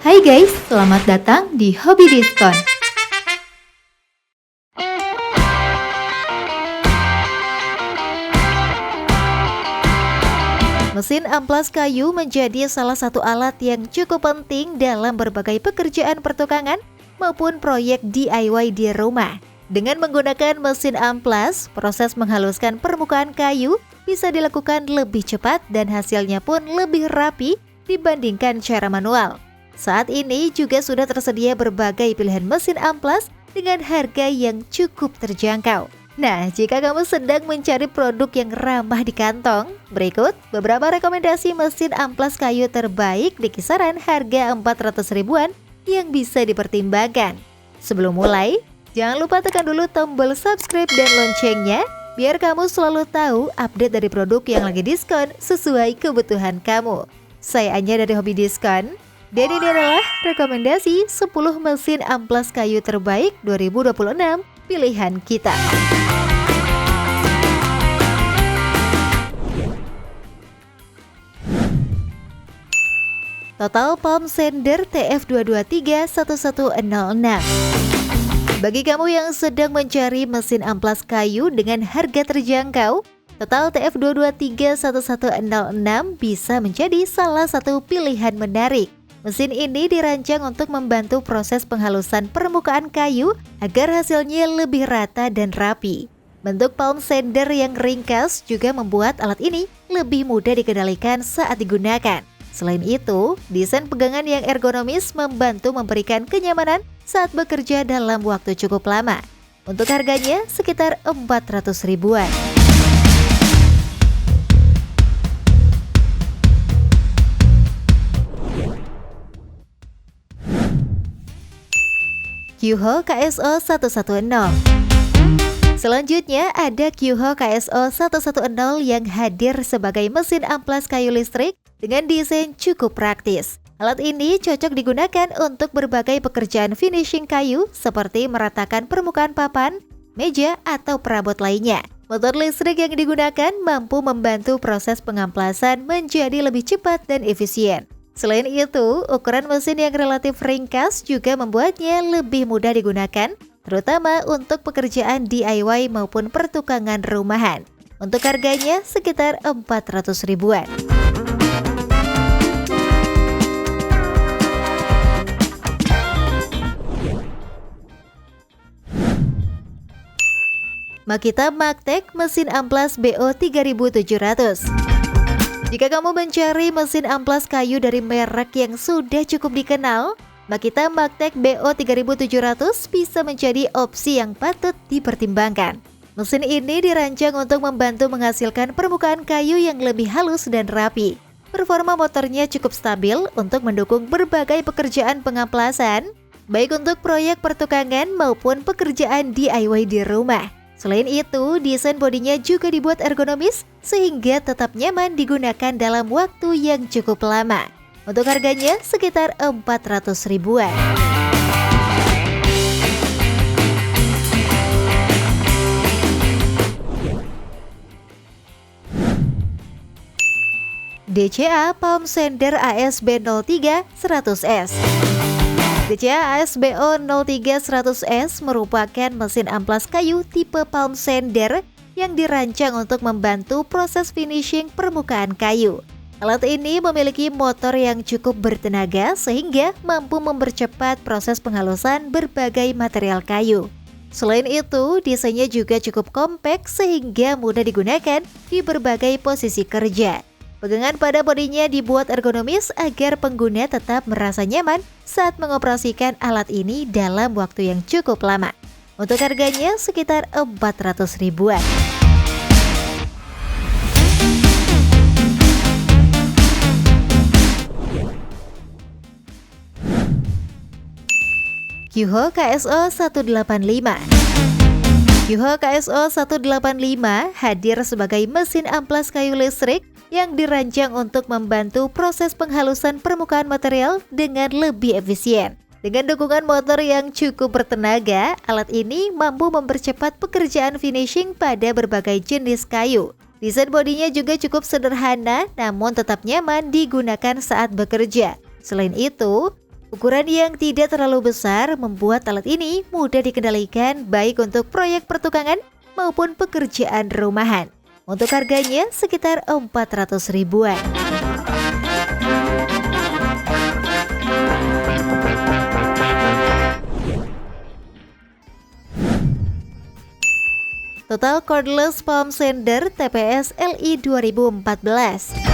Hai guys, selamat datang di Hobi Diskon. Mesin amplas kayu menjadi salah satu alat yang cukup penting dalam berbagai pekerjaan pertukangan maupun proyek DIY di rumah. Dengan menggunakan mesin amplas, proses menghaluskan permukaan kayu bisa dilakukan lebih cepat dan hasilnya pun lebih rapi dibandingkan cara manual. Saat ini juga sudah tersedia berbagai pilihan mesin amplas dengan harga yang cukup terjangkau. Nah, jika kamu sedang mencari produk yang ramah di kantong, berikut beberapa rekomendasi mesin amplas kayu terbaik di kisaran harga 400 ribuan yang bisa dipertimbangkan. Sebelum mulai, jangan lupa tekan dulu tombol subscribe dan loncengnya biar kamu selalu tahu update dari produk yang lagi diskon sesuai kebutuhan kamu. Saya Anya dari Hobi Diskon. Dan ini adalah rekomendasi 10 mesin amplas kayu terbaik 2026 pilihan kita. Total Palm Sander TF2231106. Bagi kamu yang sedang mencari mesin amplas kayu dengan harga terjangkau, Total TF2231106 bisa menjadi salah satu pilihan menarik. Mesin ini dirancang untuk membantu proses penghalusan permukaan kayu agar hasilnya lebih rata dan rapi. Bentuk palm sander yang ringkas juga membuat alat ini lebih mudah dikendalikan saat digunakan. Selain itu, desain pegangan yang ergonomis membantu memberikan kenyamanan saat bekerja dalam waktu cukup lama. Untuk harganya sekitar 400 ribuan. Kyuho KSO 110. Selanjutnya ada Kyuho KSO 110 yang hadir sebagai mesin amplas kayu listrik dengan desain cukup praktis. Alat ini cocok digunakan untuk berbagai pekerjaan finishing kayu seperti meratakan permukaan papan, meja, atau perabot lainnya. Motor listrik yang digunakan mampu membantu proses pengamplasan menjadi lebih cepat dan efisien. Selain itu, ukuran mesin yang relatif ringkas juga membuatnya lebih mudah digunakan, terutama untuk pekerjaan DIY maupun pertukangan rumahan. Untuk harganya sekitar 400 ribuan. Makita Magtek mesin amplas BO 3700. Jika kamu mencari mesin amplas kayu dari merek yang sudah cukup dikenal, Makita Magtek BO 3700 bisa menjadi opsi yang patut dipertimbangkan. Mesin ini dirancang untuk membantu menghasilkan permukaan kayu yang lebih halus dan rapi. Performa motornya cukup stabil untuk mendukung berbagai pekerjaan pengamplasan, baik untuk proyek pertukangan maupun pekerjaan DIY di rumah. Selain itu, desain bodinya juga dibuat ergonomis sehingga tetap nyaman digunakan dalam waktu yang cukup lama. Untuk harganya sekitar 400 ribuan. DCA Palm Sander ASB 03 100S. DCA ASBO 03 100S merupakan mesin amplas kayu tipe palm sander yang dirancang untuk membantu proses finishing permukaan kayu. Alat ini memiliki motor yang cukup bertenaga sehingga mampu mempercepat proses penghalusan berbagai material kayu. Selain itu, desainnya juga cukup kompak sehingga mudah digunakan di berbagai posisi kerja. Pegangan pada bodinya dibuat ergonomis agar pengguna tetap merasa nyaman saat mengoperasikan alat ini dalam waktu yang cukup lama. Untuk harganya sekitar 400 ribuan. Kyuho KSO 185. Kyuho KSO 185 hadir sebagai mesin amplas kayu listrik yang dirancang untuk membantu proses penghalusan permukaan material dengan lebih efisien. Dengan dukungan motor yang cukup bertenaga, alat ini mampu mempercepat pekerjaan finishing pada berbagai jenis kayu. Desain bodinya juga cukup sederhana namun tetap nyaman digunakan saat bekerja. Selain itu, Ukuran yang tidak terlalu besar membuat alat ini mudah dikendalikan baik untuk proyek pertukangan maupun pekerjaan rumahan. Untuk harganya sekitar 400 ribuan. Total Cordless Palm Sander TPS LI 2014.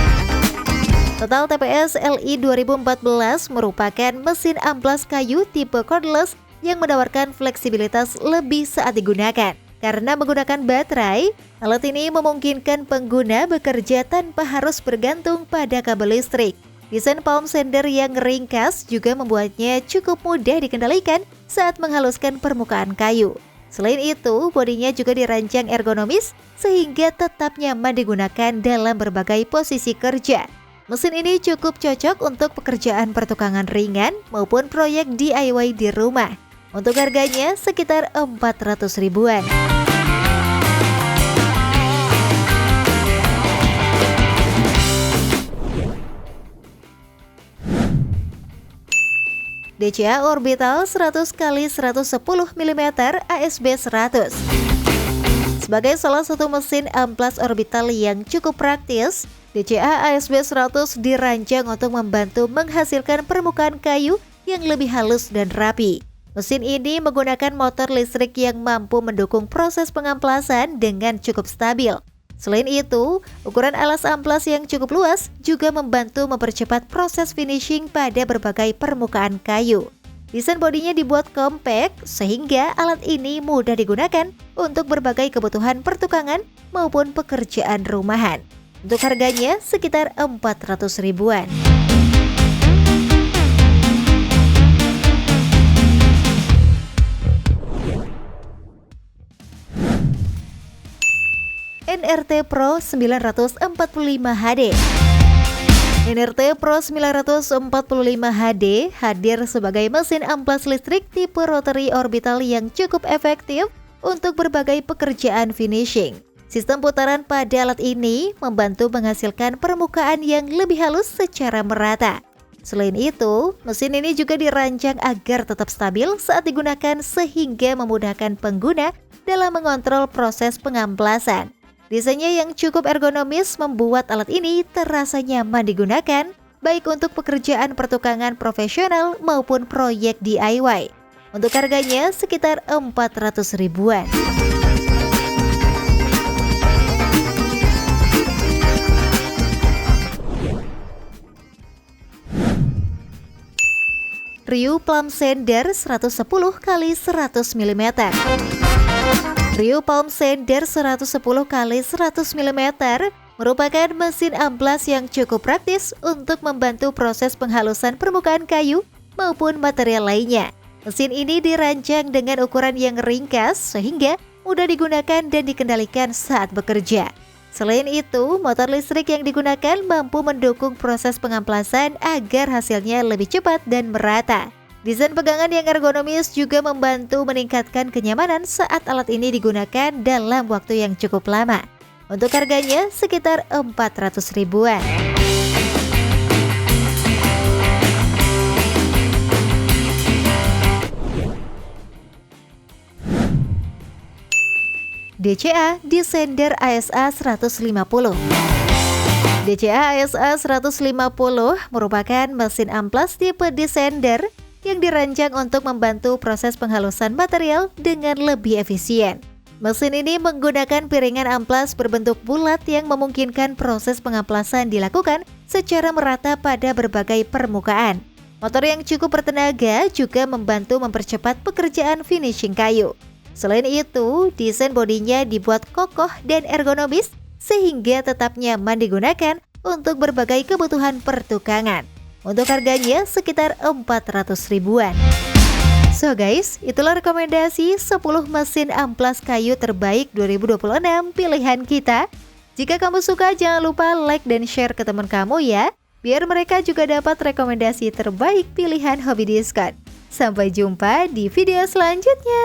Total TPS LI 2014 merupakan mesin amplas kayu tipe cordless yang menawarkan fleksibilitas lebih saat digunakan. Karena menggunakan baterai, alat ini memungkinkan pengguna bekerja tanpa harus bergantung pada kabel listrik. Desain palm sander yang ringkas juga membuatnya cukup mudah dikendalikan saat menghaluskan permukaan kayu. Selain itu, bodinya juga dirancang ergonomis sehingga tetap nyaman digunakan dalam berbagai posisi kerja. Mesin ini cukup cocok untuk pekerjaan pertukangan ringan maupun proyek DIY di rumah. Untuk harganya sekitar 400 ribuan. DCA Orbital 100x110 mm ASB 100. Sebagai salah satu mesin amplas orbital yang cukup praktis, DCA ASB 100 dirancang untuk membantu menghasilkan permukaan kayu yang lebih halus dan rapi. Mesin ini menggunakan motor listrik yang mampu mendukung proses pengamplasan dengan cukup stabil. Selain itu, ukuran alas amplas yang cukup luas juga membantu mempercepat proses finishing pada berbagai permukaan kayu. Desain bodinya dibuat compact sehingga alat ini mudah digunakan untuk berbagai kebutuhan pertukangan maupun pekerjaan rumahan. Untuk harganya sekitar 400 ribuan. NRT Pro 945 HD. NRT Pro 945 HD hadir sebagai mesin amplas listrik tipe rotary orbital yang cukup efektif untuk berbagai pekerjaan finishing. Sistem putaran pada alat ini membantu menghasilkan permukaan yang lebih halus secara merata. Selain itu, mesin ini juga dirancang agar tetap stabil saat digunakan sehingga memudahkan pengguna dalam mengontrol proses pengamplasan. Desainnya yang cukup ergonomis membuat alat ini terasa nyaman digunakan, baik untuk pekerjaan pertukangan profesional maupun proyek DIY. Untuk harganya sekitar 400 ribuan. Ryu Palm Sander 110x100 mm. Ryu Palm Sander 110x100 mm merupakan mesin amplas yang cukup praktis untuk membantu proses penghalusan permukaan kayu maupun material lainnya. Mesin ini dirancang dengan ukuran yang ringkas sehingga mudah digunakan dan dikendalikan saat bekerja. Selain itu, motor listrik yang digunakan mampu mendukung proses pengamplasan agar hasilnya lebih cepat dan merata. Desain pegangan yang ergonomis juga membantu meningkatkan kenyamanan saat alat ini digunakan dalam waktu yang cukup lama. Untuk harganya sekitar 400 ribuan. DCA Descender ASA 150. DCA ASA 150 merupakan mesin amplas tipe Descender yang dirancang untuk membantu proses penghalusan material dengan lebih efisien. Mesin ini menggunakan piringan amplas berbentuk bulat yang memungkinkan proses pengamplasan dilakukan secara merata pada berbagai permukaan. Motor yang cukup bertenaga juga membantu mempercepat pekerjaan finishing kayu. Selain itu, desain bodinya dibuat kokoh dan ergonomis sehingga tetap nyaman digunakan untuk berbagai kebutuhan pertukangan. Untuk harganya sekitar 400 ribuan. So guys, itulah rekomendasi 10 mesin amplas kayu terbaik 2026 pilihan kita. Jika kamu suka, jangan lupa like dan share ke teman kamu ya, biar mereka juga dapat rekomendasi terbaik pilihan Hobi Diskon. Sampai jumpa di video selanjutnya.